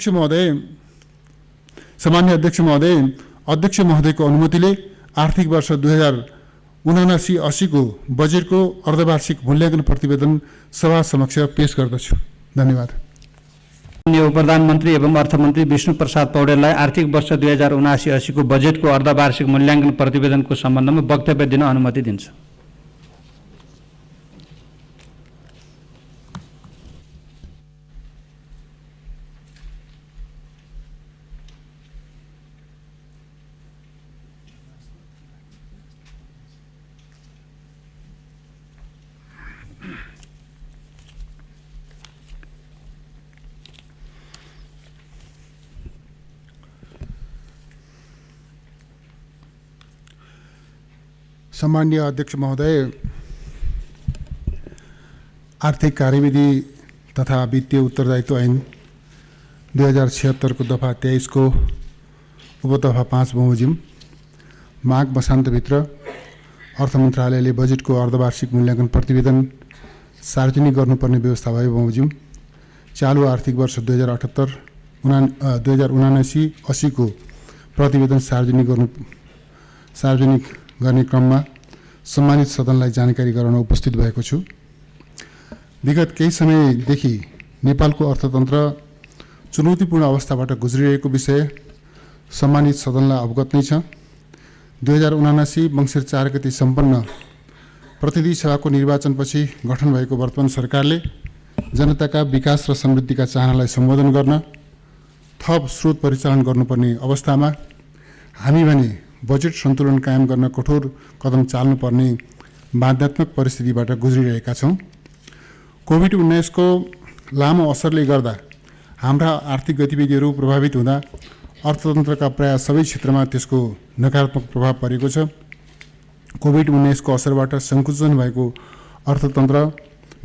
अध्यक्ष महोदय, सामान्य अध्यक्ष महोदय, अध्यक्ष महोदयको अनुमतिले आर्थिक वर्ष 2079-80 को बजेटको अर्धवार्षिक मूल्याङ्कन प्रतिवेदन सभा समक्ष पेश गर्दछु। धन्यवाद। माननीय प्रधानमन्त्री एवं अर्थमन्त्री विष्णु प्रसाद पौडेललाई आर्थिक वर्ष 2079-80 को बजेटको अर्धवार्षिक मूल्याङ्कन प्रतिवेदनको सम्बन्धमा वक्तव्य दिन अनुमति दिन्छु। सम्माननीय अध्यक्ष महोदय, आर्थिक कार्यविधि तथा वित्तीय उत्तरदायित्व ऐन 2076 को दफा 23 को उपदफा 5 बमोजिम माघ मसान्तभित्र अर्थ मन्त्रालयले बजेटको अर्धवार्षिक मूल्याङ्कन प्रतिवेदन सार्वजनिक गर्नुपर्ने व्यवस्था भए बमोजिम चालु आर्थिक वर्ष 2079-80 को प्रतिवेदन सार्वजनिक गर्ने क्रममा सम्मानित सदनलाई जानकारी गराउन उपस्थित भएको छु। विगत केही समयदेखि नेपालको अर्थतन्त्र चुनौतीपूर्ण अवस्थाबाट गुज्रिरहेको विषय सम्मानित सदनलाई अवगत नै छ। 2079 मङ्सिर 4 गते सम्पन्न प्रतिनिधि सभाको निर्वाचनपछि गठन भएको वर्तमान सरकारले जनताका विकास र समृद्धिका चाहनालाई सम्बोधन गर्न थप स्रोत परिचालन गर्नुपर्ने अवस्थामा हामी भने बजेट सन्तुलन कायम गर्न कठोर कदम चाल्नुपर्ने बाध्यात्मक परिस्थितिबाट गुज्रिरहेका छौँ। कोभिड-19 को लामो असरले गर्दा हाम्रा आर्थिक गतिविधिहरू प्रभावित हुँदा अर्थतन्त्रका प्राय सबै क्षेत्रमा त्यसको नकारात्मक प्रभाव परेको छ। कोभिड-19 को असरबाट सङ्कुचन भएको अर्थतन्त्र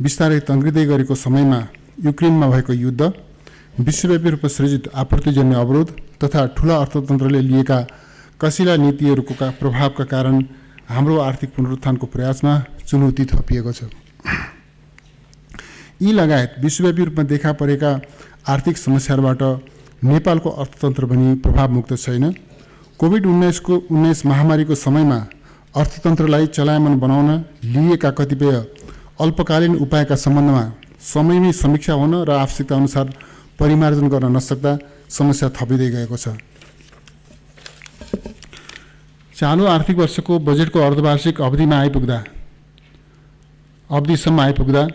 बिस्तारै तङ्ग्रिँदै गरेको समयमा युक्रेनमा भएको युद्ध, विश्वव्यापी रूपमा सृजित आपूर्तिजन्य अवरोध तथा ठूला अर्थतन्त्रले लिएका कसिला नीतिहरूको प्रभावका कारण हाम्रो आर्थिक पुनरुत्थानको प्रयासमा चुनौती थपिएको छ। यी लगायत विश्वव्यापी रूपमा देखा परेका आर्थिक समस्याबाट नेपालको अर्थतन्त्र पनि प्रभावमुक्त छैन। कोभिड-19 महामारीको समयमा अर्थतन्त्रलाई चलायमान बनाउन लिएका कतिपय अल्पकालीन उपायका सम्बन्धमा समयमै समीक्षा हुन र आवश्यकता अनुसार परिमार्जन गर्न नसक्दा समस्या थपिँदै गएको छ। चालु आर्थिक वर्षको बजेटको अर्धवार्षिक अवधिसम्म आइपुग्दा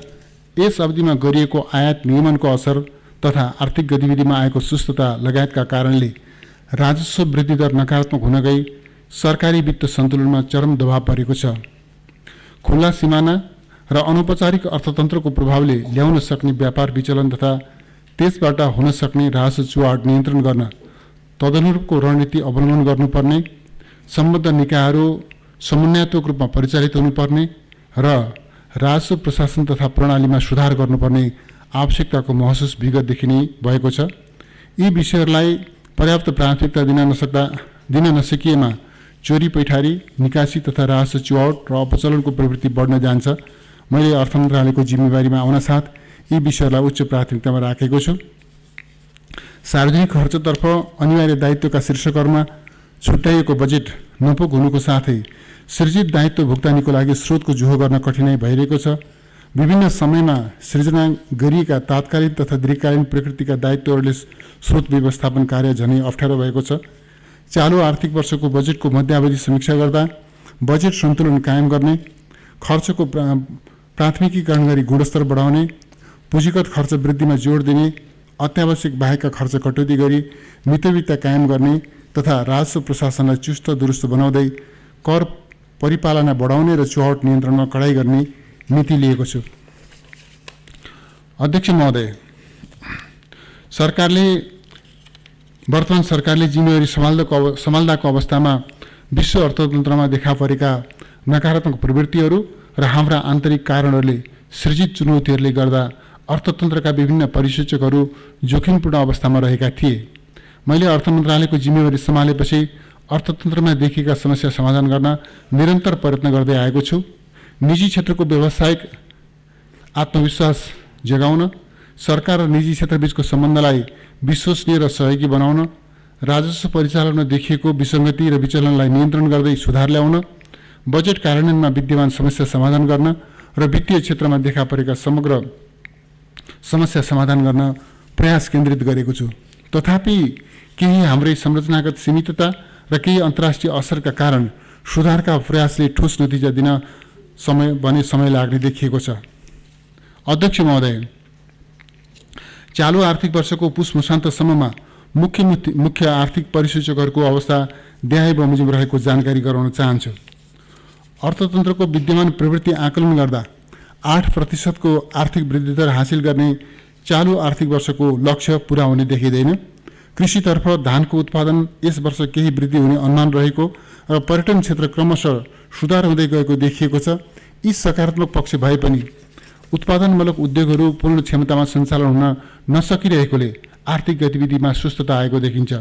यस अवधिमा गरिएको आयात नियमनको असर तथा आर्थिक गतिविधिमा आएको सुस्तता लगायतका कारणले राजस्व वृद्धि दर नकारात्मक हुन गई सरकारी वित्त सन्तुलनमा चरम दबाव परेको छ। खुल्ला सिमाना र अनौपचारिक अर्थतन्त्रको प्रभावले ल्याउन सक्ने व्यापार विचलन तथा त्यसबाट हुन सक्ने राजस्व चुहाट नियन्त्रण गर्न तदनुरूपको रणनीति अवलम्बन गर्नुपर्ने, सम्बद्ध निकायहरू समन्वयात्मक रूपमा परिचालित हुनुपर्ने र राजस्व प्रशासन तथा प्रणालीमा सुधार गर्नुपर्ने आवश्यकताको महसुस विगतदेखि नै भएको छ। यी विषयहरूलाई पर्याप्त प्राथमिकता दिन नसकिएमा चोरी पैठारी, निकासी तथा राजस्व चुहाट र अपचलनको प्रवृत्ति बढ्न जान्छ। मैले अर्थ मन्त्रालयको जिम्मेवारीमा आउनसाथ यी विषयहरूलाई उच्च प्राथमिकतामा राखेको छु। सार्वजनिक खर्चतर्फ अनिवार्य दायित्वका शीर्षकहरूमा छुट्याइएको बजेट नपुग हुनुको साथै सृजित दायित्व भुक्तानीको लागि स्रोतको जुहो गर्न कठिनाइ भइरहेको छ। विभिन्न समयमा सृजना गरिएका तात्कालीन तथा दीर्घकालीन प्रकृतिका दायित्वहरूले स्रोत व्यवस्थापन कार्य झनै अप्ठ्यारो भएको छ। चालु आर्थिक वर्षको बजेटको मध्यावधि समीक्षा गर्दा बजेट सन्तुलन कायम गर्ने, खर्चको प्राथमिकीकरण गरी गुणस्तर बढाउने, पुँजीगत खर्च वृद्धिमा जोड दिने, अत्यावश्यक बाहेकका खर्च कटौती गरी मितव्ययिता कायम गर्ने तथा राजस्व प्रशासनलाई चुस्त दुरुस्त बनाउँदै कर परिपालना बढाउने र चुहाट नियन्त्रणमा कडाई गर्ने नीति लिएको छु। अध्यक्ष महोदय, वर्तमान सरकारले जिम्मेवारी सम्हाल्दाको अवस्थामा विश्व अर्थतन्त्रमा देखा परेका नकारात्मक प्रवृत्तिहरू र हाम्रा आन्तरिक कारणहरूले सृजित चुनौतीहरूले गर्दा अर्थतन्त्रका विभिन्न परिसूचकहरू जोखिमपूर्ण अवस्थामा रहेका थिए। मैले अर्थ मन्त्रालयको जिम्मेवारी सम्हालेपछि अर्थतन्त्रमा देखिएका समस्या समाधान गर्न निरन्तर प्रयत्न गर्दै आएको छु। निजी क्षेत्रको व्यावसायिक आत्मविश्वास जगाउन, सरकार र निजी क्षेत्रबीचको सम्बन्धलाई विश्वसनीय र सहयोगी बनाउन, राजस्व परिचालनमा देखिएको विसङ्गति र विचलनलाई नियन्त्रण गर्दै सुधार ल्याउन, बजेट कार्यान्वयनमा विद्यमान समस्या समाधान गर्न र वित्तीय क्षेत्रमा देखा परेका समग्र समस्या समाधान गर्न प्रयास केन्द्रित गरेको छु। तथापि केही हाम्रै संरचनागत सीमितता र केही अन्तर्राष्ट्रिय असरका कारण सुधारका प्रयासले ठोस नतिजा दिन समय लाग्ने देखिएको छ। अध्यक्ष महोदय, चालु आर्थिक वर्षको पुस मसान्तसम्ममा मुख्य आर्थिक परिसूचकहरूको अवस्था देहाई बमोजिम रहेको जानकारी गराउन चाहन्छु। अर्थतन्त्रको विद्यमान प्रवृत्ति आकलन गर्दा 8% को आर्थिक वृद्धि दर हासिल गर्ने चालु आर्थिक वर्षको लक्ष्य पूरा हुने देखिँदैन। कृषितर्फ धानको उत्पादन यस वर्ष केही वृद्धि हुने अनुमान रहेको र पर्यटन क्षेत्र क्रमशः सुधार हुँदै गएको देखिएको छ। यी सकारात्मक पक्ष भए पनि उत्पादनमूलक उद्योगहरू पूर्ण क्षमतामा सञ्चालन हुन नसकिरहेकोले आर्थिक गतिविधिमा सुस्तता आएको देखिन्छ।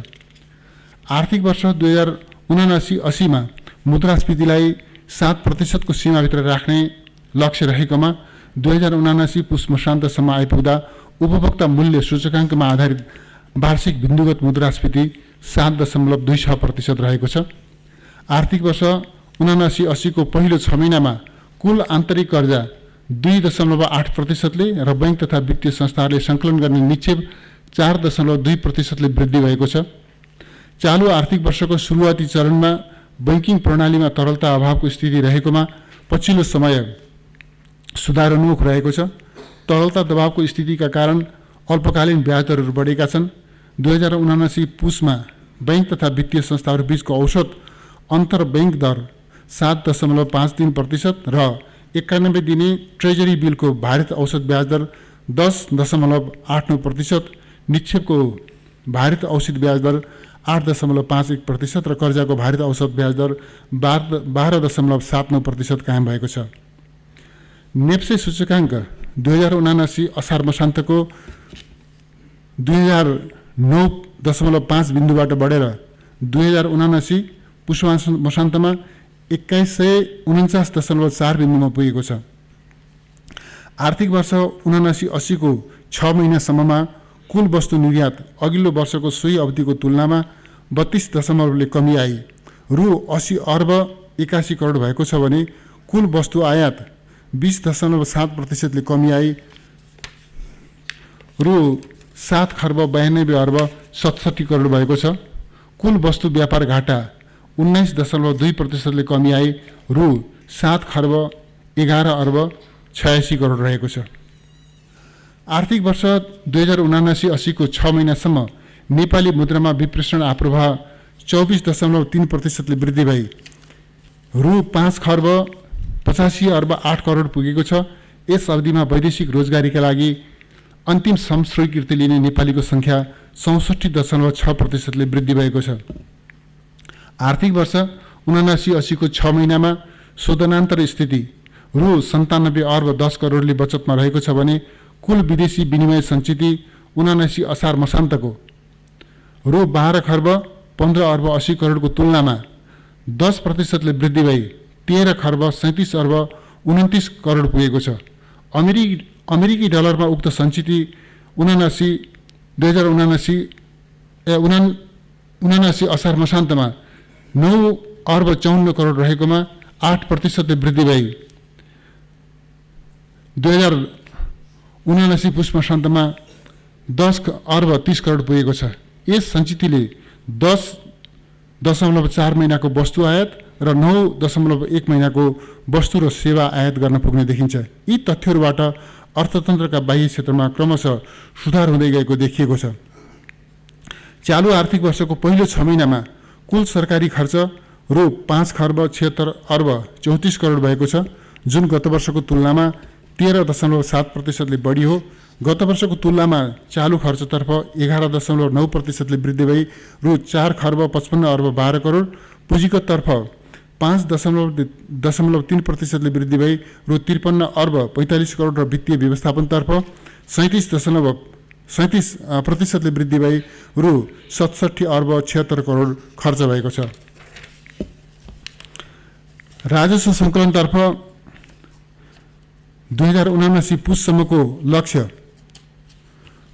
आर्थिक वर्ष 2079-80 मा मुद्रास्फीतिलाई 7% को सीमाभित्र राख्ने लक्ष्य रहेकोमा 2079 पुस मसान्तसम्म आइपुग्दा उपभोक्ता मूल्य सूचकाङ्कमा आधारित वार्षिक बिन्दुगत मुद्रास्फीति 7.26% रहेको छ। आर्थिक वर्ष 79-80 को पहिलो 6 महिनामा कुल आन्तरिक कर्जा 2.8% ले र बैंक तथा वित्तीय संस्थाहरूले सङ्कलन गर्ने निक्षेप 4.2% ले वृद्धि भएको छ। चालु आर्थिक वर्षको सुरुवाती चरणमा बैंकिङ प्रणालीमा तरलता अभावको स्थिति रहेकोमा पछिल्लो समय सुधारोन्मुख रहेको छ। तरलता दबावको स्थितिका कारण अल्पकालीन ब्याज दरहरू बढेका छन्। 2079 पुसमा बैंक तथा वित्तीय संस्थाहरू बीचको औसत अन्तर बैंक दर 7.53% र 91 दिने ट्रेजरी बिलको भारित औसत ब्याज दर 10.89%, निक्षेपको भारित औसत ब्याज दर 8.51% र कर्जाको भारित औसत ब्याज दर 12.79% कायम भएको छ। नेप्से सूचकाङ्क 2079 असार मसान्तको 2009.5 बिन्दुबाट बढेर 2079 पुष मसान्तमा 2149.4 बिन्दुमा पुगेको छ। आर्थिक वर्ष 79-80 को 6 महिनासम्ममा कुल वस्तु निर्यात अघिल्लो वर्षको सोही अवधिको तुलनामा 32% कमी आई रु 80 अर्ब 81 करोड भएको छ भने कुल वस्तु आयात 20.7% कमी आई रु 7 खर्ब 92 अर्ब 67 करोड भएको छ। कुल वस्तु व्यापार घाटा 19.2% कमी आई रु 7 खर्ब 11 अर्ब 86 करोड रहेको छ। आर्थिक वर्ष 2079-80 को 6 महिनासम्म नेपाली मुद्रामा विप्रेषण आप्रवाह 24.3% ले वृद्धि भई रु 5 खर्ब 85 अर्ब 8 करोड पुगेको छ। यस अवधिमा वैदेशिक रोजगारीका लागि अन्तिम श्रम स्वीकृति लिने नेपालीको सङ्ख्या 64.6% ले वृद्धि भएको छ। आर्थिक वर्ष 79-80 को 6 महिनामा शोधनान्तर स्थिति रु 97 अर्ब 10 करोडले बचतमा रहेको छ भने कुल विदेशी विनिमय सञ्चिति 79 असार मसान्तको रु 12 खर्ब 15 अर्ब 80 करोडको तुलनामा 10% ले वृद्धि भई 13 खर्ब 37 अर्ब 29 करोड पुगेको छ। अमेरिकी डलरमा उक्त सञ्चिति 79 असार मसान्तमा 9 अर्ब 54 करोड रहेकोमा 8% ले वृद्धि भई 2079 पुष मसान्तमा 10 अर्ब 30 करोड पुगेको छ। यस सञ्चितिले 10.4 महिनाको वस्तु आयात र 9.1 महिनाको वस्तु र सेवा आयात गर्न पुग्ने देखिन्छ। यी तथ्यहरूबाट अर्थतन्त्रका बाह्य क्षेत्रमा क्रमशः सुधार हुँदै गएको देखिएको छ। चालु आर्थिक वर्षको पहिलो 6 महिनामा कुल सरकारी खर्च रु 5 खर्ब 76 अर्ब 34 करोड भएको छ, जुन गत वर्षको तुलनामा 13.7% ले बढी हो। गत वर्षको तुलनामा चालु खर्चतर्फ 11.9% ले वृद्धि भई रु 4 खर्ब 55 अर्ब 12 करोड, पुँजीगततर्फ 5.3% ले वृद्धि भई रु 53 अर्ब 45 करोड र वित्तीय व्यवस्थापनतर्फ 37% ले वृद्धि भई रु 67 अर्ब 76 करोड खर्च भएको छ। राजस्व सङ्कलनतर्फ 2079 पुससम्मको लक्ष्य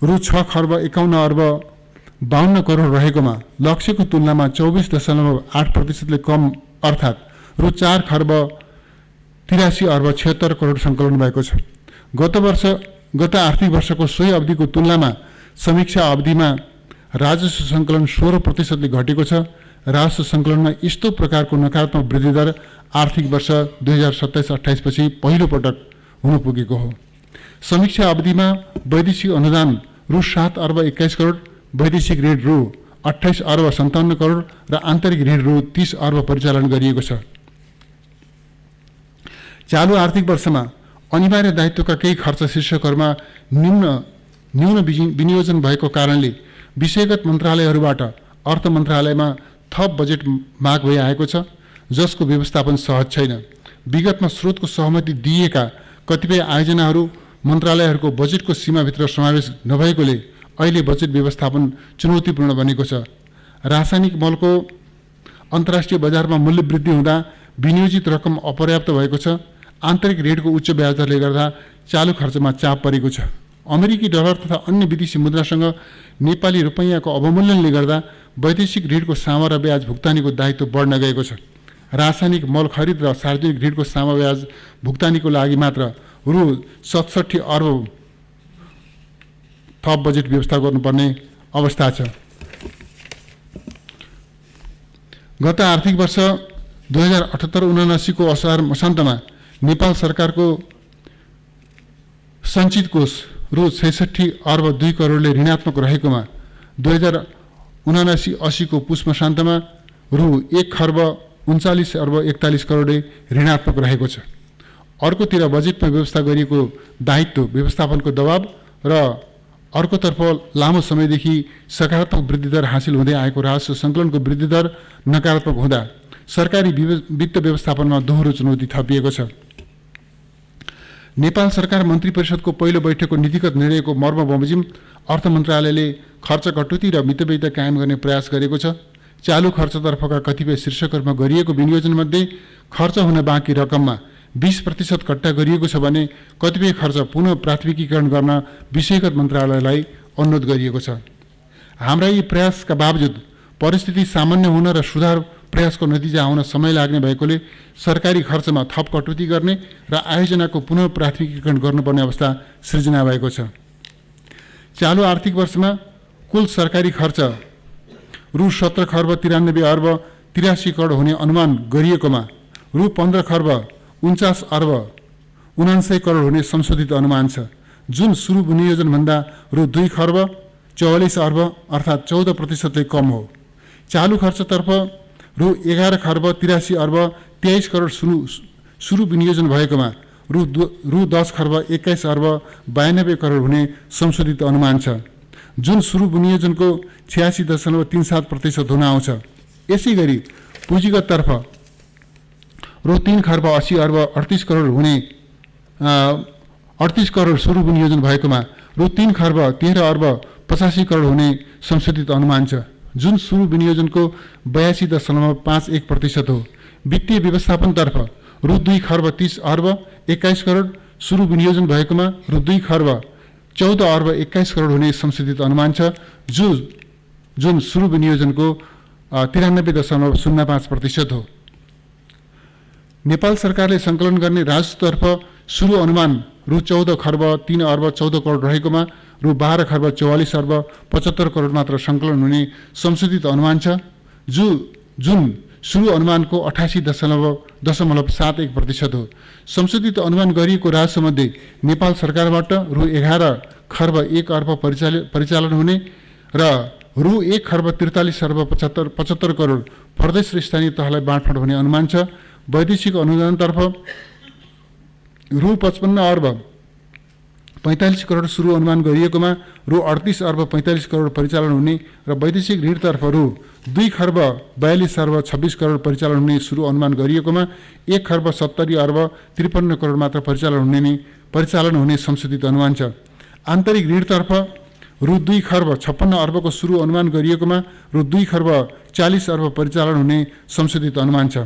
रु 6 खर्ब 51 अर्ब 52 करोड रहेकोमा लक्ष्यको तुलनामा 24.8%ले कम अर्थात् रु 4 खर्ब 83 अर्ब 76 करोड सङ्कलन भएको छ। गत आर्थिक वर्षको सोही अवधिको तुलनामा समीक्षा अवधिमा राजस्व सङ्कलन 16%ले घटेको छ। राजस्व सङ्कलनमा यस्तो प्रकारको नकारात्मक वृद्धि दर आर्थिक वर्ष 2027-28 पछि पहिलो पटक हुन पुगेको हो। समीक्षा अवधिमा वैदेशिक अनुदान रु 7 अर्ब 21 करोड, वैदेशिक ऋण रु 28 अर्ब 57 करोड र आन्तरिक ऋण रु 30 अर्ब परिचालन गरिएको छ। चालु आर्थिक वर्षमा अनिवार्य दायित्वका केही खर्च शीर्षकहरूमा न्यून विनियोजन भएको कारणले विषयगत मन्त्रालयहरूबाट अर्थ मन्त्रालयमा थप बजेट माग भइआएको छ, जसको व्यवस्थापन सहज छैन। विगतमा स्रोतको सहमति दिएका कतिपय आयोजनाहरू मन्त्रालयहरूको बजेटको सीमाभित्र समावेश नभएकोले अहिले बजेट व्यवस्थापन चुनौतीपूर्ण बनेको छ। रासायनिक मलको अन्तर्राष्ट्रिय बजारमा मूल्य वृद्धि हुँदा विनियोजित रकम अपर्याप्त भएको छ। आन्तरिक ऋणको उच्च ब्याज दरले गर्दा चालु खर्चमा चाप परेको छ। अमेरिकी डलर तथा अन्य विदेशी मुद्रासँग नेपाली रुपैयाँको अवमूल्यनले गर्दा वैदेशिक ऋणको सामा र ब्याज भुक्तानीको दायित्व बढ्न गएको छ। रासायनिक मल खरिद र सार्वजनिक ऋणको सामा ब्याज भुक्तानीको लागि मात्र रु 67 अर्ब थप बजेट व्यवस्था गर्नुपर्ने अवस्था छ। गत आर्थिक वर्ष 2078-79 को असार मसान्तमा नेपाल सरकारको सञ्चित कोष रु 66 अर्ब 2 करोडले ऋणात्मक रहेकोमा 2079-80 को पुष मसान्तमा रु 1 खर्ब 39 अर्ब 41 करोडले ऋणात्मक रहेको छ। अर्कोतिर बजेटमा व्यवस्था गरिएको दायित्व व्यवस्थापनको दबाव र अर्कोतर्फ लामो समयदेखि सकारात्मक वृद्धि दर हासिल हुँदै आएको राजस्व सङ्कलनको वृद्धि दर नकारात्मक हुँदा सरकारी वित्त व्यवस्थापनमा दोहोरो चुनौती थपिएको छ। नेपाल सरकार मन्त्री परिषदको पहिलो बैठकको नीतिगत निर्णयको मर्म बमोजिम अर्थ मन्त्रालयले खर्च कटौती र मितव्ययिता कायम गर्ने प्रयास गरेको छ। चालु खर्चतर्फका कतिपय शीर्षकहरूमा गरिएको विनियोजनमध्ये खर्च हुन बाँकी रकममा 20% कट्टा गरिएको छ भने कतिपय खर्च पुनः प्राथमिकीकरण गर्न विषयगत मन्त्रालयलाई अनुरोध गरिएको छ। हाम्रा यी प्रयासका बावजुद परिस्थिति सामान्य हुन र सुधार प्रयासको नतिजा आउन समय लाग्ने भएकोले सरकारी खर्चमा थप कटौती गर्ने र आयोजनाको पुनः प्राथमिकीकरण गर्नुपर्ने अवस्था सृजना भएको छ। चालु आर्थिक वर्षमा कुल सरकारी खर्च रु 17 खर्ब 93 अर्ब 83 करोड हुने अनुमान गरिएकोमा रु 15 खर्ब 49 अर्ब 99 करोड हुने संशोधित अनुमान छ, जुन सुरु विनियोजनभन्दा रु 2 खर्ब 44 अर्ब अर्थात् 14%ले कम हो। चालु खर्चतर्फ रु 11 खर्ब 83 अर्ब 23 करोड सुरु विनियोजन भएकोमा रु 10 खर्ब 21 अर्ब 92 करोड हुने संशोधित अनुमान छ, जुन सुरु विनियोजनको 86.37% हुन आउँछ। यसै गरी पुँजीगततर्फ रु 3 खर्ब 80 अर्ब 38 करोड हुने 38 करोड सुरु विनियोजन भएकोमा रु 3 खर्ब 13 अर्ब 85 करोड हुने संशोधित अनुमान छ, जुन सुरु विनियोजनको 82.51% हो। वित्तीय व्यवस्थापनतर्फ रु 2 खर्ब 30 अर्ब 21 करोड सुरु विनियोजन भएकोमा रु 2 खर्ब 14 अर्ब 21 करोड हुने संशोधित अनुमान छ, जुन सुरु विनियोजनको 93.05% हो। नेपाल सरकारले सङ्कलन गर्ने राजस्वतर्फ सुरु अनुमान रु 14 खर्ब 3 अर्ब 14 करोड रहेकोमा रु 12 खर्ब 44 अर्ब 75 करोड मात्र सङ्कलन हुने संशोधित अनुमान छ, जुन सुरु अनुमानको 88.71% हो। संशोधित अनुमान गरिएको राजस्वमध्ये नेपाल सरकारबाट रु 11 खर्ब 1 अर्ब परिचालन हुने र रु 1 खर्ब 43 अर्ब 75 करोड प्रदेश र स्थानीय तहलाई बाँडफाँड हुने अनुमान छ। वैदेशिक अनुदानतर्फ रु 55 अर्ब 45 करोड सुरु अनुमान गरिएकोमा रु 38 अर्ब 45 करोड परिचालन हुने र वैदेशिक ऋणतर्फ रु 2 खर्ब 42 अर्ब 26 करोड परिचालन हुने सुरु अनुमान गरिएकोमा 1 खर्ब 70 अर्ब 53 करोड मात्र परिचालन हुने संशोधित अनुमान छ। आन्तरिक ऋणतर्फ रु 2 खर्ब 56 अर्बको सुरु अनुमान गरिएकोमा रु 2 खर्ब 40 अर्ब परिचालन हुने संशोधित अनुमान छ।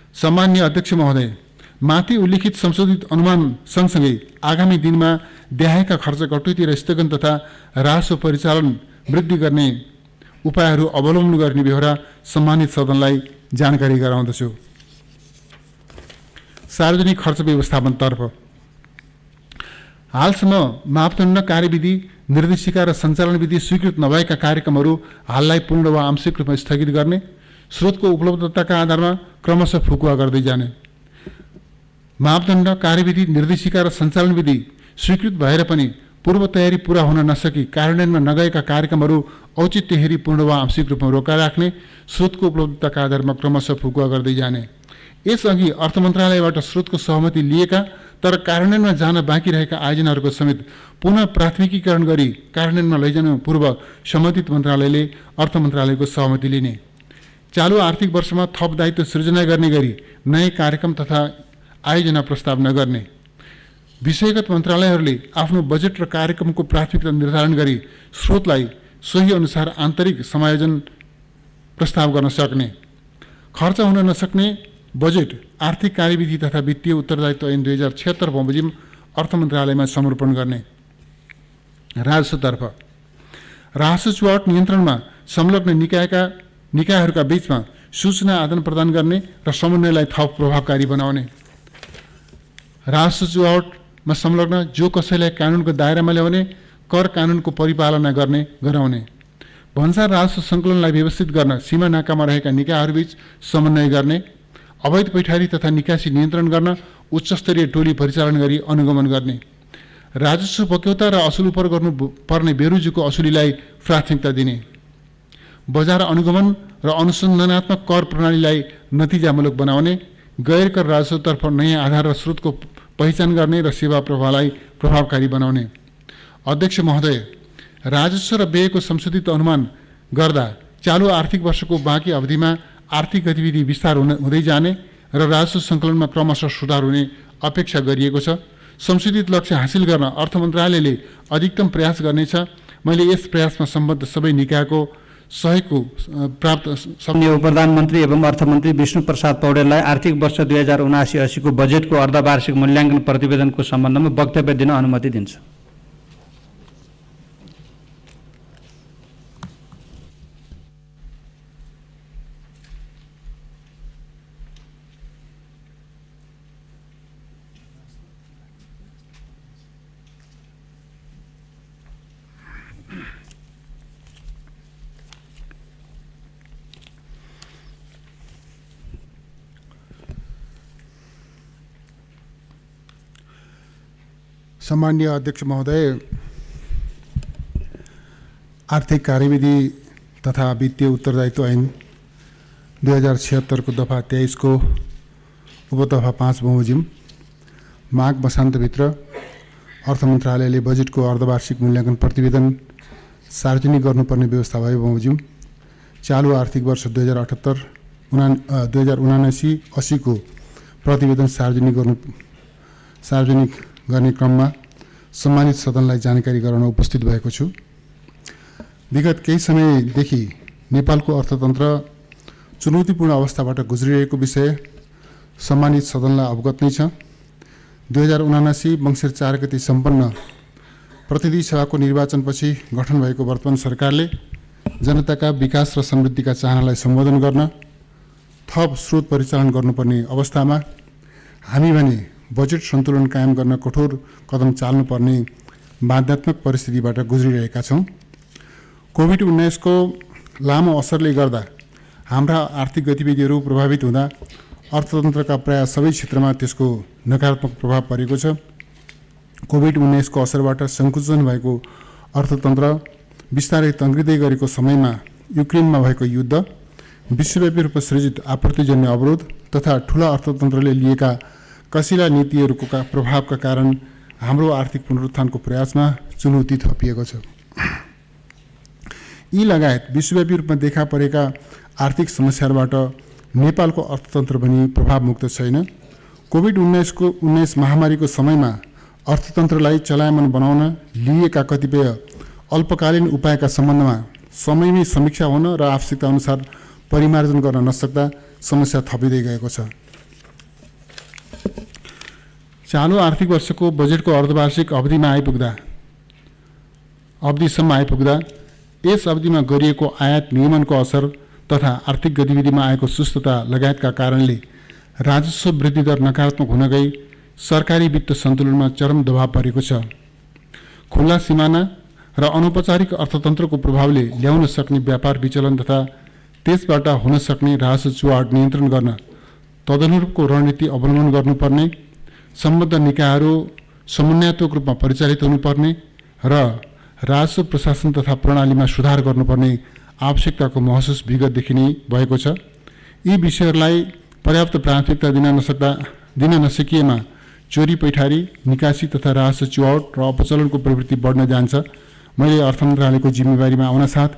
सम्माननीय अध्यक्ष महोदय, माथि उल्लेखित संशोधित अनुमान सँगसँगै आगामी दिनमा देहायका खर्च कटौती र स्थगन तथा राजस्व परिचालन वृद्धि गर्ने उपायहरू अवलम्बन गर्ने बेहोरा सम्मानित सदनलाई जानकारी गराउँदछु। सार्वजनिक खर्च व्यवस्थापनतर्फ हालसम्म मापदण्ड, कार्यविधि, निर्देशिका र सञ्चालन विधि स्वीकृत नभएका कार्यक्रमहरू हाललाई पूर्ण वा आंशिक रूपमा स्थगित गर्ने, स्रोतको उपलब्धताका आधारमा क्रमशः फुकुवा गर्दै जाने, मापदण्ड, कार्यविधि, निर्देशिका र सञ्चालन विधि स्वीकृत भएर पनि पूर्व तयारी पूरा हुन नसकी कार्यान्वयनमा नगएका कार्यक्रमहरू औचित्य हेरी पूर्ण वा आंशिक रूपमा रोकाइराख्ने, स्रोतको उपलब्धताका आधारमा क्रमशः फुकुवा गर्दै जाने। यसअघि अर्थ मन्त्रालयबाट स्रोतको सहमति लिएका तर कार्यान्वयनमा जान बाँकी रहेका आयोजनाहरूको समेत पुनः प्राथमिकीकरण गरी कार्यान्वयनमा लैजानु पूर्व सम्बन्धित मन्त्रालयले अर्थ मन्त्रालयको सहमति लिने, चालु आर्थिक वर्षमा थप दायित्व सृजना गर्ने गरी नयाँ कार्यक्रम तथा आयोजना प्रस्ताव नगर्ने, विषयगत मन्त्रालयहरूले आफ्नो बजेट र कार्यक्रमको प्राथमिकता निर्धारण गरी स्रोतलाई सोही अनुसार आन्तरिक समायोजन प्रस्ताव गर्न सक्ने, खर्च हुन नसक्ने बजेट, आर्थिक कार्यविधि तथा वित्तीय उत्तरदायित्व ऐन 2076 बमोजिम अर्थ मन्त्रालयमा समर्पण गर्ने। राजस्वतर्फ राजस्व चुहावट नियन्त्रणमा संलग्न निकायहरूका बीचमा सूचना आदान प्रदान गर्ने र समन्वयलाई थप प्रभावकारी बनाउने, राजस्व चुहावटमा संलग्न जो कसैलाई कानुनको दायरामा ल्याउने, कर कानुनको परिपालना गर्ने गराउने, भन्सार राजस्व सङ्कलनलाई व्यवस्थित गर्न सीमा नाकामा रहेका निकायहरूबीच समन्वय गर्ने, अवैध पैठारी तथा निकासी नियन्त्रण गर्न उच्चस्तरीय टोली परिचालन गरी अनुगमन गर्ने, राजस्व बक्यौता र असुल उपर गर्नुपर्ने बेरुजुको असुलीलाई प्राथमिकता दिने, बजार अनुगमन र अनुसन्धानात्मक कर प्रणालीलाई नतिजामूलक बनाउने, गैर कर राजस्वतर्फ नयाँ आधार र स्रोतको पहिचान गर्ने र सेवा प्रवाहलाई प्रभावकारी बनाउने। अध्यक्ष महोदय, राजस्व र व्ययको संशोधित अनुमान गर्दा चालु आर्थिक वर्षको बाँकी अवधिमा आर्थिक गतिविधि विस्तार हुँदै जाने र राजस्व सङ्कलनमा क्रमशः सुधार हुने अपेक्षा गरिएको छ। संशोधित लक्ष्य हासिल गर्न अर्थ मन्त्रालयले अधिकतम प्रयास गर्नेछ। मैले यस प्रयासमा सम्बद्ध सबै निकायको सहयोगको प्राप्त प्रधानमन्त्री एवं अर्थमन्त्री विष्णु प्रसाद पौडेललाई आर्थिक वर्ष 2079-80 को बजेटको अर्धवार्षिक मूल्याङ्कन प्रतिवेदनको सम्बन्धमा वक्तव्य दिन अनुमति दिन्छु। सम्माननीय अध्यक्ष महोदय, आर्थिक कार्यविधि तथा वित्तीय उत्तरदायित्व ऐन 2076 को दफा 23 को उपदफा 5 बमोजिम माघ मसान्तभित्र अर्थ मन्त्रालयले बजेटको अर्धवार्षिक मूल्याङ्कन प्रतिवेदन सार्वजनिक गर्नुपर्ने व्यवस्था भए बमोजिम चालु आर्थिक वर्ष 2079-80 को प्रतिवेदन सार्वजनिक गर्ने क्रममा सम्मानित सदनलाई जानकारी गराउन उपस्थित भएको छु। विगत केही समयदेखि नेपालको अर्थतन्त्र चुनौतीपूर्ण अवस्थाबाट गुज्रिरहेको विषय सम्मानित सदनलाई अवगत नै छ। 2079 मङ्सिर 4 गते सम्पन्न प्रतिनिधि सभाको निर्वाचनपछि गठन भएको वर्तमान सरकारले जनताका विकास र समृद्धिका चाहनालाई सम्बोधन गर्न थप स्रोत परिचालन गर्नुपर्ने अवस्थामा हामी भने बजेट सन्तुलन कायम गर्न कठोर कदम चाल्नुपर्ने बाध्यात्मक परिस्थितिबाट गुज्रिरहेका छौँ। कोभिड-19 को लामो असरले गर्दा हाम्रा आर्थिक गतिविधिहरू प्रभावित हुँदा अर्थतन्त्रका प्राय सबै क्षेत्रमा त्यसको नकारात्मक प्रभाव परेको छ। कोभिड-19 को असरबाट सङ्कुचन भएको अर्थतन्त्र बिस्तारै तङ्ग्रिँदै गरेको समयमा युक्रेनमा भएको युद्ध, विश्वव्यापी रूपमा सृजित आपूर्तिजन्य अवरोध तथा ठुला अर्थतन्त्रले लिएका कसिला नीतिहरूको प्रभावका कारण हाम्रो आर्थिक पुनरुत्थानको प्रयासमा चुनौती थपिएको छ। यी लगायत विश्वव्यापी रूपमा देखा परेका आर्थिक समस्याहरूबाट नेपालको अर्थतन्त्र पनि प्रभावमुक्त छैन। कोभिड-19 महामारीको समयमा अर्थतन्त्रलाई चलायमान बनाउन लिएका कतिपय अल्पकालीन उपायका सम्बन्धमा समयमै समीक्षा हुन र आवश्यकता अनुसार परिमार्जन गर्न नसक्दा समस्या थपिँदै गएको छ। चालू आर्थिक वर्षको बजेटको अर्धवार्षिक अवधिसम्म आइपुग्दा यस अवधिमा गरिएको आयात नियमनको असर तथा आर्थिक गतिविधिमा आएको सुस्तता लगायतका कारणले राजस्व वृद्धि दर नकारात्मक हुन गई सरकारी वित्त सन्तुलनमा चरम दबाव परेको छ। खुल्ला सिमाना र अनौपचारिक अर्थतन्त्रको प्रभावले ल्याउन सक्ने व्यापार विचलन तथा त्यसबाट हुन सक्ने राजस्व चुहाट नियन्त्रण गर्न तदनुरूपको रणनीति अवलम्बन गर्नुपर्ने, सम्बद्ध निकायहरू समन्वयात्मक रूपमा परिचालित हुनुपर्ने र राजस्व प्रशासन तथा प्रणालीमा सुधार गर्नुपर्ने आवश्यकताको महसुस विगतदेखि नै भएको छ। यी विषयहरूलाई पर्याप्त प्राथमिकता दिन नसकिएमा चोरी पैठारी, निकासी तथा राजस्व चुहाट र अपचलनको प्रवृत्ति बढ्न जान्छ। मैले अर्थ मन्त्रालयको जिम्मेवारीमा आउनसाथ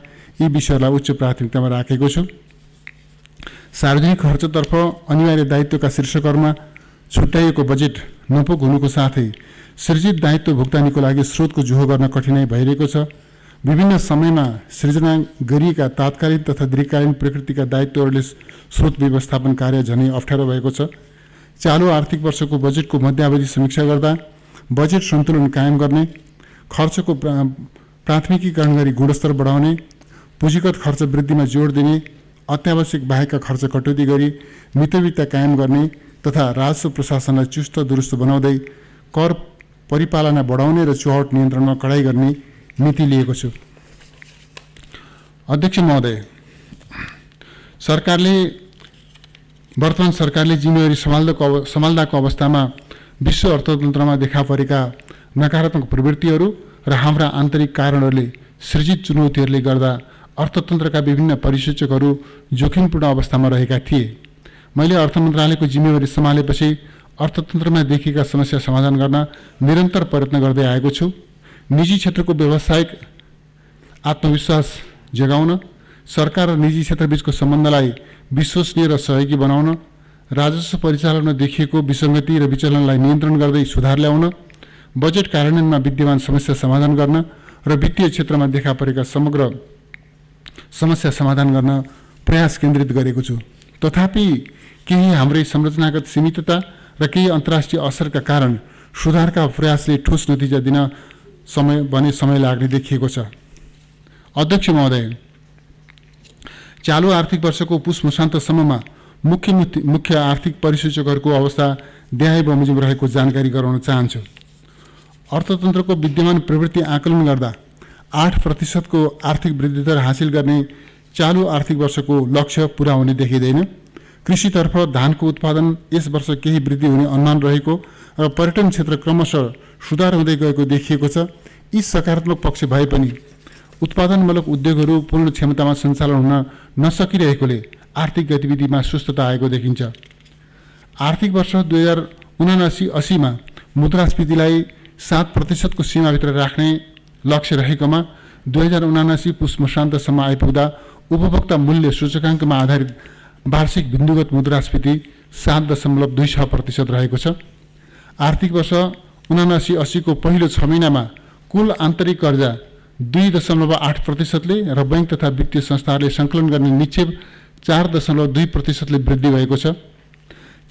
यी विषयहरूलाई उच्च प्राथमिकतामा राखेको छु। सार्वजनिक खर्चतर्फ अनिवार्य दायित्वका शीर्षकहरूमा छुट्याइएको बजेट नपुग हुनुको साथै सृजित दायित्व भुक्तानीको लागि स्रोतको जुहो गर्न कठिनाई भइरहेको छ। विभिन्न समयमा सृजना गरिएका तात्कालीन तथा दीर्घकालीन प्रकृतिका दायित्वहरूले स्रोत व्यवस्थापन कार्य झनै अप्ठ्यारो भएको छ। चालू आर्थिक वर्षको बजेटको मध्यावधि समीक्षा गर्दा बजेट सन्तुलन कायम गर्ने, खर्चको प्राथमिकीकरण गरी गुणस्तर बढाउने, पुँजीगत खर्च वृद्धिमा जोड दिने, अत्यावश्यक बाहेकका खर्च कटौती गरी मितव्ययिता कायम गर्ने तथा राजस्व प्रशासनलाई चुस्त दुरुस्त बनाउँदै कर परिपालना बढाउने र चुहाट नियन्त्रणमा कडाई गर्ने नीति लिएको छु। अध्यक्ष महोदय, वर्तमान सरकारले जिम्मेवारी सम्हाल्दाको अवस्थामा विश्व अर्थतन्त्रमा देखा परेका नकारात्मक प्रवृत्तिहरू र हाम्रा आन्तरिक कारणहरूले सृजित चुनौतीहरूले गर्दा अर्थतन्त्रका विभिन्न परिसूचकहरू जोखिमपूर्ण अवस्थामा रहेका थिए। मैले अर्थ मन्त्रालयको जिम्मेवारी सम्हालेपछि अर्थतन्त्रमा देखिएका समस्या समाधान गर्न निरन्तर प्रयत्न गर्दै आएको छु। निजी क्षेत्रको व्यावसायिक आत्मविश्वास जगाउन, सरकार र निजी क्षेत्रबीचको सम्बन्धलाई विश्वसनीय र सहयोगी बनाउन, राजस्व परिचालनमा देखिएको विसङ्गति र विचलनलाई नियन्त्रण गर्दै सुधार ल्याउन, बजेट कार्यान्वयनमा विद्यमान समस्या समाधान गर्न र वित्तीय क्षेत्रमा देखा परेका समग्र समस्या समाधान गर्न प्रयास केन्द्रित गरेको छु। तथापि केही हाम्रै संरचनागत सीमितता र केही अन्तर्राष्ट्रिय असरका कारण सुधारका प्रयासले ठोस नतिजा दिन समय लाग्ने देखिएको छ। अध्यक्ष महोदय, चालू आर्थिक वर्षको पुस मसान्तसम्ममा मुख्य आर्थिक परिसूचकहरूको अवस्था देहाई बमोजिम रहेको जानकारी गराउन चाहन्छु। अर्थतन्त्रको विद्यमान प्रवृत्ति आकलन गर्दा 8% को आर्थिक वृद्धि दर हासिल गर्ने चालू आर्थिक वर्षको लक्ष्य पूरा हुने देखिँदैन। कृषितर्फ धानको उत्पादन यस वर्ष केही वृद्धि हुने अनुमान रहेको र पर्यटन क्षेत्र क्रमशः सुधार हुँदै गएको देखिएको छ। यी सकारात्मक पक्ष भए पनि उत्पादनमूलक उद्योगहरू पूर्ण क्षमतामा सञ्चालन हुन नसकिरहेकोले आर्थिक गतिविधिमा सुस्तता आएको देखिन्छ। आर्थिक वर्ष 2079-80मा मुद्रास्फीतिलाई 7% को सीमाभित्र राख्ने लक्ष्य रहेकोमा 2079 पुस मसान्तसम्म आइपुग्दा उपभोक्ता मूल्य सूचकाङ्कमा आधारित वार्षिक बिन्दुगत मुद्रास्फीति 7.26% रहेको छ। आर्थिक वर्ष 79-80 को पहिलो 6 महिनामा कुल आन्तरिक कर्जा 2.8%ले र बैंक तथा वित्तीय संस्थाहरूले सङ्कलन गर्ने निक्षेप 4.2%ले वृद्धि भएको छ।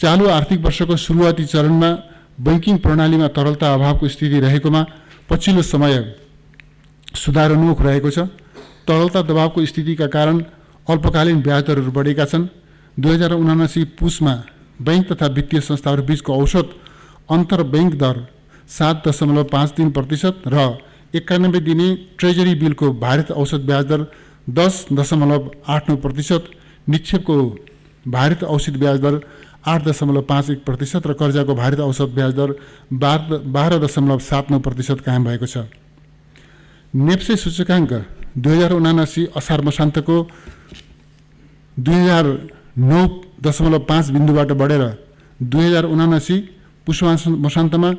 चालू आर्थिक वर्षको सुरुवाती चरणमा बैंकिङ प्रणालीमा तरलता अभावको स्थिति रहेकोमा पछिल्लो समय सुधारोन्मुख रहेको छ। तरलता दबावको स्थितिका कारण अल्पकालीन ब्याज दरहरू बढेका छन्। 2079 पुसमा बैंक तथा वित्तीय संस्थाहरू बीचको औसत अन्तर बैंक दर 7.53% र 91 दिने ट्रेजरी बिलको भारित औसत ब्याज दर 10.89%, निक्षेपको भारित औसत ब्याज दर 8.51% र कर्जाको भारित औसत ब्याज दर 12.79% कायम भएको छ। नेप्से सूचकाङ्क 2079 असार मसान्तको 2009.5 बिन्दुबाट बढेर 2079 पुष मसान्तमा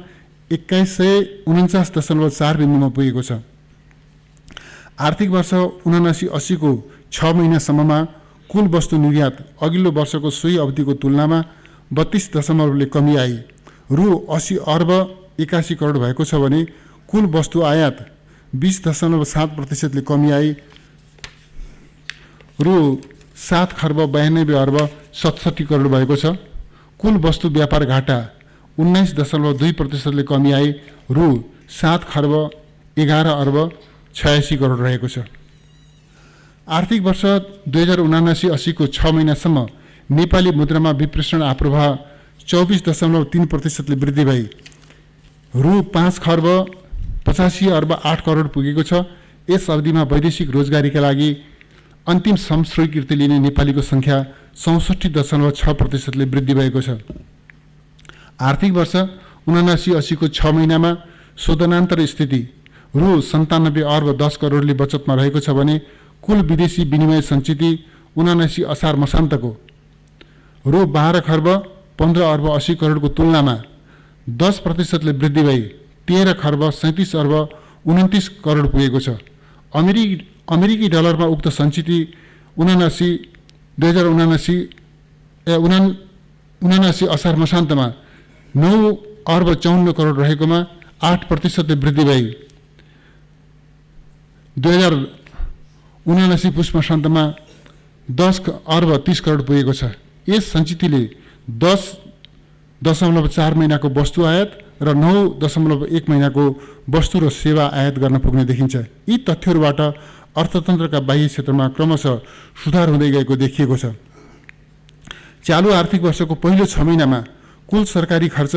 2149.4 बिन्दुमा पुगेको छ। आर्थिक वर्ष 79-80 को 6 महिनासम्ममा कुल वस्तु निर्यात अघिल्लो वर्षको सोही अवधिको तुलनामा 32% कमी आई रु 80 अर्ब 81 करोड भएको छ भने कुल वस्तु आयात 20.7% कमी आई रु 7 खर्ब 92 अर्ब 67 करोड भएको छ। कुल वस्तु व्यापार घाटा 19.2% कमी आई रु 7 खर्ब 11 अर्ब 86 करोड रहेको छ। आर्थिक वर्ष 2079-80 को 6 महिनासम्म नेपाली मुद्रामा विप्रेषण आप्रवाह 24.3% वृद्धि भई रु 5 खर्ब 85 अर्ब 8 करोड पुगेको छ। यस अवधिमा वैदेशिक रोजगारीका लागि अन्तिम श्रम स्वीकृति लिने नेपालीको सङ्ख्या 64.6% वृद्धि भएको छ। आर्थिक वर्ष 79-80 को 6 महिनामा शोधनान्तर स्थिति रु 97 अर्ब 10 करोडले बचतमा रहेको छ भने कुल विदेशी विनिमय सञ्चिति 79 असार मसान्तको रु 12 खर्ब 15 अर्ब 80 करोडको तुलनामा 10% वृद्धि भई 13 खर्ब 37 अर्ब 29 करोड पुगेको छ। अमेरिकी डलरमा उक्त सञ्चिति 2079 असार मसान्तमा 9 अर्ब 54 करोड रहेकोमा 8% वृद्धि भई 2079 पुष मसान्तमा 10 अर्ब 30 करोड पुगेको छ। यस सञ्चितिले 10.4 महिनाको वस्तु आयात र 9.1 महिनाको वस्तु र सेवा आयात गर्न पुग्ने देखिन्छ। यी तथ्यहरूबाट अर्थतन्त्रका बाह्य क्षेत्रमा क्रमशः सुधार हुँदै गएको देखिएको छ। चालु आर्थिक वर्षको पहिलो 6 महिनामा कुल सरकारी खर्च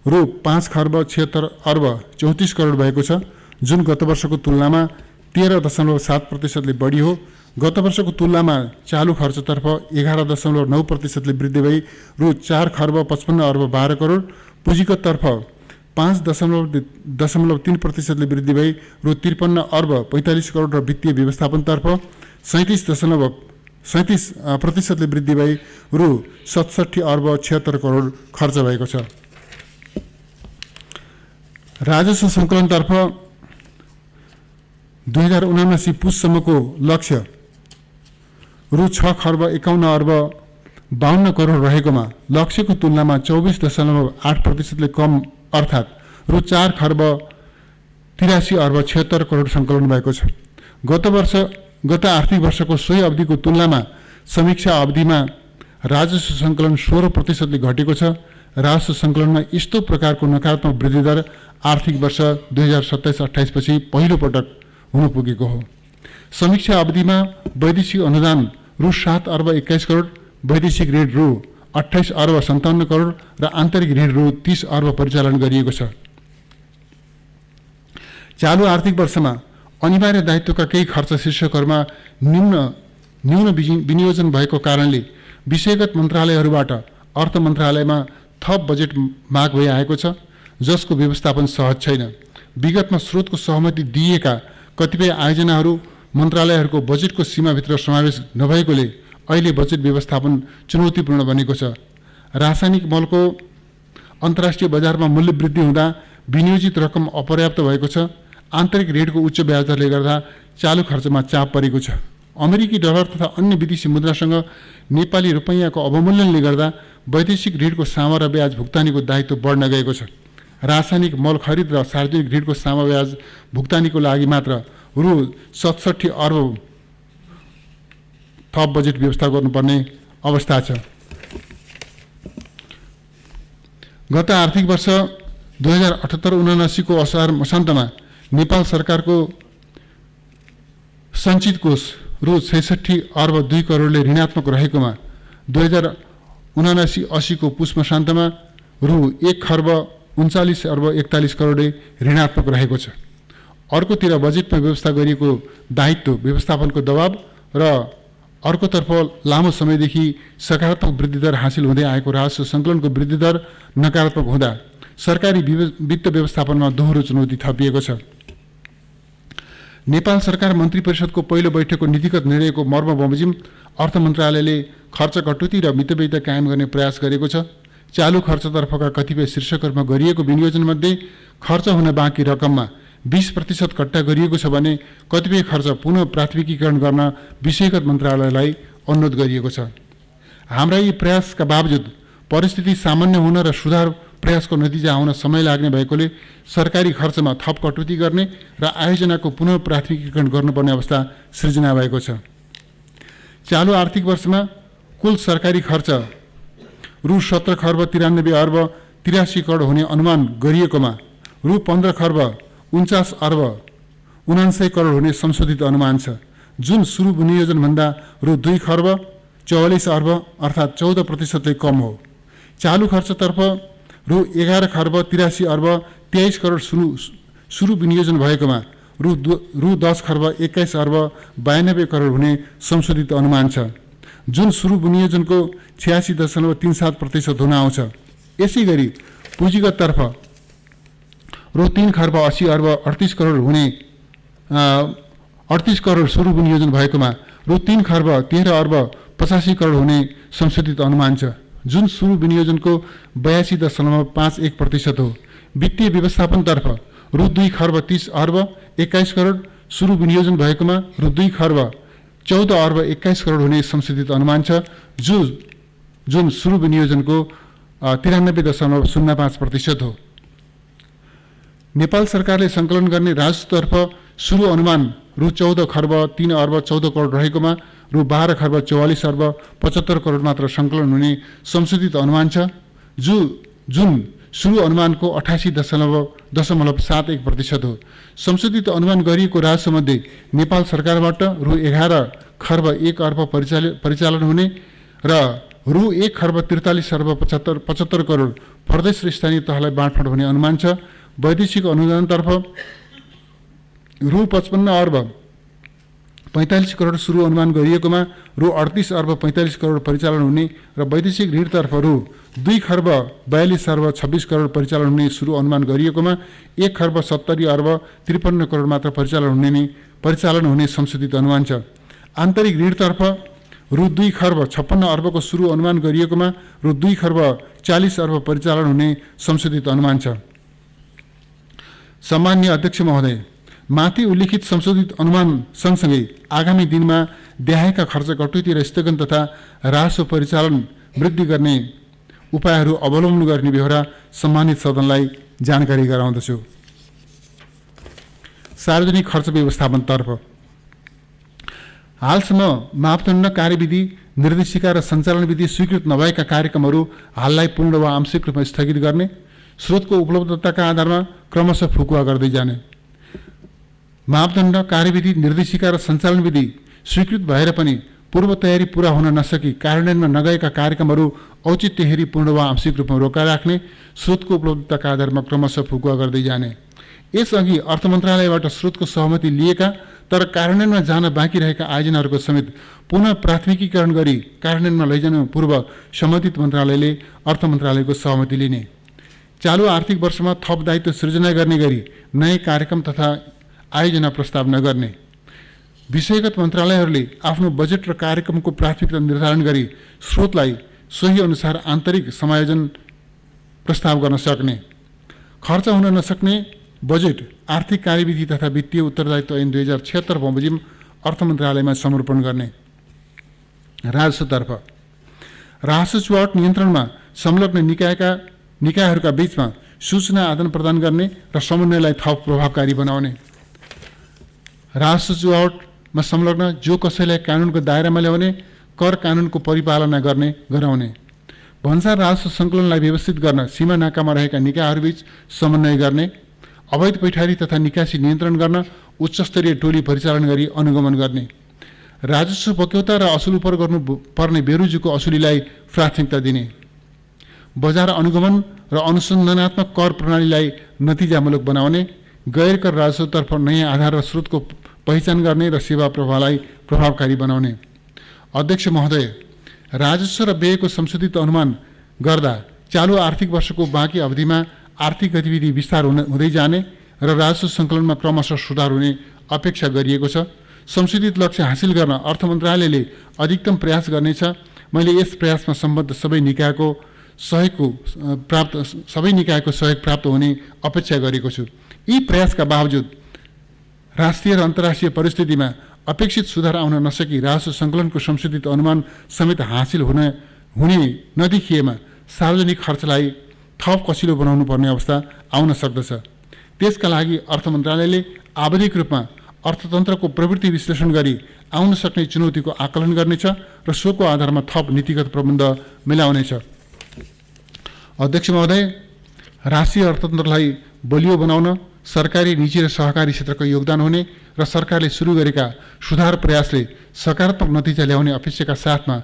रु 5 खर्ब 76 अर्ब 34 करोड भएको छ, जुन गत वर्षको तुलनामा 13.7% बढी हो। गत वर्षको तुलनामा चालु खर्चतर्फ 11.9% वृद्धि भई रु 4 खर्ब 55 अर्ब 12 करोड, पुँजीगततर्फ 5.3% वृद्धि भई रु 53 अर्ब 45 करोड र वित्तीय व्यवस्थापनतर्फ 37% वृद्धि भई रु 67 अर्ब 76 करोड खर्च भएको छ। राजस्व सङ्कलनतर्फ 2079 पुससम्मको लक्ष्य रु 6 खर्ब 51 अर्ब 52 करोड रहेकोमा लक्ष्यको तुलनामा 24.8% कम अर्थात् रु 4 खर्ब 83 अर्ब 76 करोड सङ्कलन भएको छ। गत आर्थिक वर्षको सोही अवधिको तुलनामा समीक्षा अवधिमा राजस्व सङ्कलन 16% घटेको छ। राजस्व सङ्कलनमा यस्तो प्रकारको नकारात्मक वृद्धि दर आर्थिक वर्ष 2027-28 पछि पहिलो पटक हुन पुगेको हो। समीक्षा अवधिमा वैदेशिक अनुदान रु 7 अर्ब 21 करोड, वैदेशिक ऋण रु 28 अर्ब 57 करोड र आन्तरिक ऋण रु 30 अर्ब परिचालन गरिएको छ। चालु आर्थिक वर्षमा अनिवार्य दायित्वका केही खर्च शीर्षकहरूमा न्यून विनियोजन भएको कारणले विषयगत मन्त्रालयहरूबाट अर्थ मन्त्रालयमा थप बजेट माग भइआएको छ, जसको व्यवस्थापन सहज छैन। विगतमा स्रोतको सहमति दिएका कतिपय आयोजनाहरू मन्त्रालयहरूको बजेटको सीमाभित्र समावेश नभएकोले अहिले बजेट व्यवस्थापन चुनौतीपूर्ण बनेको छ। रासायनिक मलको अन्तर्राष्ट्रिय बजारमा मूल्य वृद्धि हुँदा विनियोजित रकम अपर्याप्त भएको छ। आन्तरिक ऋणको उच्च ब्याज दरले गर्दा चालु खर्चमा चाप परेको छ। अमेरिकी डलर तथा अन्य विदेशी मुद्रासँग नेपाली रुपैयाँको अवमूल्यनले गर्दा वैदेशिक ऋणको सामा र ब्याज भुक्तानीको दायित्व बढ्न गएको छ। रासायनिक मल खरिद र सार्वजनिक ऋणको सामा ब्याज भुक्तानीको लागि मात्र रु 67 अर्ब थप बजेट व्यवस्था गर्नुपर्ने अवस्था छ। गत आर्थिक वर्ष 2078-79 को असार मसान्तमा नेपाल सरकारको सञ्चित कोष रु 66 अर्ब 2 करोडले ऋणात्मक रहेकोमा 2079-80 को पुष मसान्तमा रु 1 खर्ब 39 अर्ब 41 करोडले ऋणात्मक रहेको छ। अर्कोतिर बजेटमा व्यवस्था गरिएको दायित्व व्यवस्थापनको दबाव र अर्कोतर्फ लामो समयदेखि सकारात्मक वृद्धि दर हासिल हुँदै आएको राजस्व सङ्कलनको वृद्धि दर नकारात्मक हुँदा सरकारी वित्त व्यवस्थापनमा दोहोरो चुनौती थपिएको छ। नेपाल सरकार मन्त्री परिषदको पहिलो बैठकको नीतिगत निर्णयको मर्म बमोजिम अर्थ मन्त्रालयले खर्च कटौती र मितव्ययिता कायम गर्ने प्रयास गरेको छ। चालु खर्चतर्फका कतिपय शीर्षकहरूमा गरिएको विनियोजनमध्ये खर्च हुन बाँकी रकममा 20% कट्टा गरिएको छ भने कतिपय खर्च पुनः प्राथमिकीकरण गर्न विषयगत मन्त्रालयलाई अनुरोध गरिएको छ। हाम्रा यी प्रयासका बावजुद परिस्थिति सामान्य हुन र सुधार प्रयासको नतिजा आउन समय लाग्ने भएकोले सरकारी खर्चमा थप कटौती गर्ने र आयोजनाको पुनः प्राथमिकीकरण गर्नुपर्ने अवस्था सृजना भएको छ। चालु आर्थिक वर्षमा कुल सरकारी खर्च रु 17 खर्ब 93 अर्ब 83 करोड हुने अनुमान गरिएकोमा रु 15 खर्ब 49 अर्ब 99 करोड हुने संशोधित अनुमान छ, जुन सुरु विनियोजनभन्दा रु 2 खर्ब 44 अर्ब अर्थात् 14% कम हो। चालु खर्चतर्फ रु 11 खर्ब 83 अर्ब 23 करोड सुरु विनियोजन भएकोमा रु 10 खर्ब 21 अर्ब 92 करोड हुने संशोधित अनुमान छ, जुन सुरु विनियोजनको 86.37% हुन आउँछ। यसै गरी पुँजीगततर्फ रु 3 खर्ब 80 अर्ब 38 करोड हुने 38 करोड सुरु विनियोजन भएकोमा रु 3 खर्ब 13 अर्ब 85 करोड हुने संशोधित अनुमान छ, जुन सुरु विनियोजनको 82.51% हो। वित्तीय व्यवस्थापनतर्फ रु 2 खर्ब 30 अर्ब 21 करोड सुरु विनियोजन भएकोमा रु 2 खर्ब 14 अर्ब 21 करोड हुने संशोधित अनुमान छ, जुन सुरु विनियोजनको 93.05% हो। नेपाल सरकारले सङ्कलन गर्ने राजस्वतर्फ सुरु अनुमान रु 14 खर्ब 3 अर्ब 14 करोड रहेकोमा रु 12 खर्ब 44 अर्ब 75 करोड मात्र सङ्कलन हुने संशोधित अनुमान छ, जुन सुरु अनुमानको 88.71% हो। संशोधित अनुमान गरिएको राजस्वमध्ये नेपाल सरकारबाट रु 11 खर्ब 1 अर्ब परिचालन हुने र रु 1 खर्ब 43 अर्ब 75 करोड प्रदेश र स्थानीय तहलाई बाँडफाँड हुने अनुमान छ। वैदेशिक अनुदानतर्फ रु 55 अर्ब 45 करोड सुरु अनुमान गरिएकोमा रु 38 अर्ब 45 करोड परिचालन हुने र वैदेशिक ऋणतर्फ रु 2 खर्ब 42 अर्ब 26 करोड परिचालन हुने सुरु अनुमान गरिएकोमा 1 खर्ब 70 अर्ब 53 करोड मात्र परिचालन हुने संशोधित अनुमान छ। आन्तरिक ऋणतर्फ रु 2 खर्ब 56 अर्बको सुरु अनुमान गरिएकोमा रु 2 खर्ब 40 अर्ब परिचालन हुने संशोधित अनुमान छ। सम्माननीय अध्यक्ष महोदय, माथि उल्लिखित संशोधित अनुमान सँगसँगै आगामी दिनमा देहायका खर्च कटौती र स्थगन तथा राजस्व परिचालन वृद्धि गर्ने उपायहरू अवलम्बन गर्ने बेहोरा सम्मानित सदनलाई जानकारी गराउँदछु। सार्वजनिक खर्च व्यवस्थापनतर्फ हालसम्म मापदण्ड कार्यविधि निर्देशिका र सञ्चालन विधि स्वीकृत नभएका कार्यक्रमहरू हाललाई पूर्ण वा आंशिक रूपमा स्थगित गर्ने, स्रोतको उपलब्धताका आधारमा क्रमशः फुकुवा गर्दै जाने, मापदण्ड कार्यविधि निर्देशिका र सञ्चालन विधि स्वीकृत भएर पनि पूर्व तयारी पूरा हुन नसकी कार्यान्वयनमा नगएका कार्यक्रमहरू औचित्य हेरी पूर्ण वा आंशिक रूपमा रोकाइराख्ने, स्रोतको उपलब्धताका आधारमा क्रमशः फुकुवा गर्दै जाने। यसअघि अर्थ मन्त्रालयबाट स्रोतको सहमति लिएका तर कार्यान्वयनमा जान बाँकी रहेका आयोजनाहरूको समेत पुनः प्राथमिकीकरण गरी कार्यान्वयनमा लैजानु पूर्व सम्बन्धित मन्त्रालयले अर्थ मन्त्रालयको सहमति लिने, चालु आर्थिक वर्षमा थप दायित्व सृजना गर्ने गरी नयाँ कार्यक्रम तथा आयोजना प्रस्ताव नगर्ने, विषयगत मन्त्रालयहरूले आफ्नो बजेट र कार्यक्रमको प्राथमिकता निर्धारण गरी स्रोतलाई सोही अनुसार आन्तरिक समायोजन प्रस्ताव गर्न सक्ने, खर्च हुन नसक्ने बजेट आर्थिक कार्यविधि तथा वित्तीय उत्तरदायित्व ऐन 2076 बमोजिम अर्थ मन्त्रालयमा समर्पण गर्ने। राजस्वतर्फ राजस्व चुहावट नियन्त्रणमा संलग्न निकायहरूका बीचमा सूचना आदान प्रदान गर्ने र समन्वयलाई थप प्रभावकारी बनाउने, राजस्व चुहावटमा संलग्न जो कसैलाई कानुनको दायरामा ल्याउने कर कानुनको परिपालना गराउने, भन्सार राजस्व सङ्कलनलाई व्यवस्थित गर्न सीमा नाकामा रहेका निकायहरूबीच समन्वय गर्ने, अवैध पैठारी तथा निकासी नियन्त्रण गर्न उच्चस्तरीय टोली परिचालन गरी अनुगमन गर्ने, राजस्व बक्यौता र असुल उपर गर्नुपर्ने बेरुजुको असुलीलाई प्राथमिकता दिने, बजार अनुगमन र अनुसन्धानात्मक कर प्रणालीलाई नतिजामूलक बनाउने, गैर कर राजस्वतर्फ नयाँ आधार र स्रोतको पहिचान गर्ने र सेवा प्रवाहलाई प्रभावकारी बनाउने। अध्यक्ष महोदय, राजस्व र व्ययको संशोधित अनुमान गर्दा चालु आर्थिक वर्षको बाँकी अवधिमा आर्थिक गतिविधि विस्तार हुँदै जाने र राजस्व सङ्कलनमा क्रमशः सुधार हुने अपेक्षा गरिएको छ। संशोधित लक्ष्य हासिल गर्न अर्थ मन्त्रालयले अधिकतम प्रयास गर्नेछ। मैले यस प्रयासमा सम्बद्ध सबै निकायको सहयोग प्राप्त हुने अपेक्षा गरेको छु। यी प्रयासका बावजुद राष्ट्रिय र अन्तर्राष्ट्रिय परिस्थितिमा अपेक्षित सुधार आउन नसकी राजस्व सङ्कलनको संशोधित अनुमान समेत हासिल हुने नदेखिएमा सार्वजनिक खर्चलाई थप कसिलो बनाउनु पर्ने अवस्था आउन सक्दछ। त्यसका लागि अर्थ मन्त्रालयले आवधिक रूपमा अर्थतन्त्रको प्रवृत्ति विश्लेषण गरी आउन सक्ने चुनौतीको आकलन गर्नेछ र सोको आधारमा थप नीतिगत प्रबन्ध मिलाउनेछ। अध्यक्ष महोदय, राष्ट्रिय अर्थतन्त्रलाई बलियो बनाउन सरकारी, निजी र सहकारी क्षेत्रको योगदान हुने र सरकारले सुरु गरेका सुधार प्रयासले सकारात्मक नतिजा ल्याउने अपेक्षाका साथमा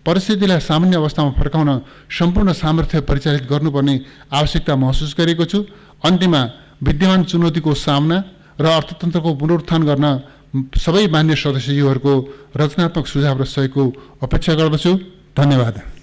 परिस्थितिलाई सामान्य अवस्थामा फर्काउन सम्पूर्ण सामर्थ्य परिचालित गर्नुपर्ने आवश्यकता महसुस गरेको छु। अन्त्यमा विद्यमान चुनौतीको सामना र अर्थतन्त्रको पुनरुत्थान गर्न सबै मान्य सदस्यज्यूहरूको रचनात्मक सुझाव र सहयोगको अपेक्षा गर्दछु। धन्यवाद।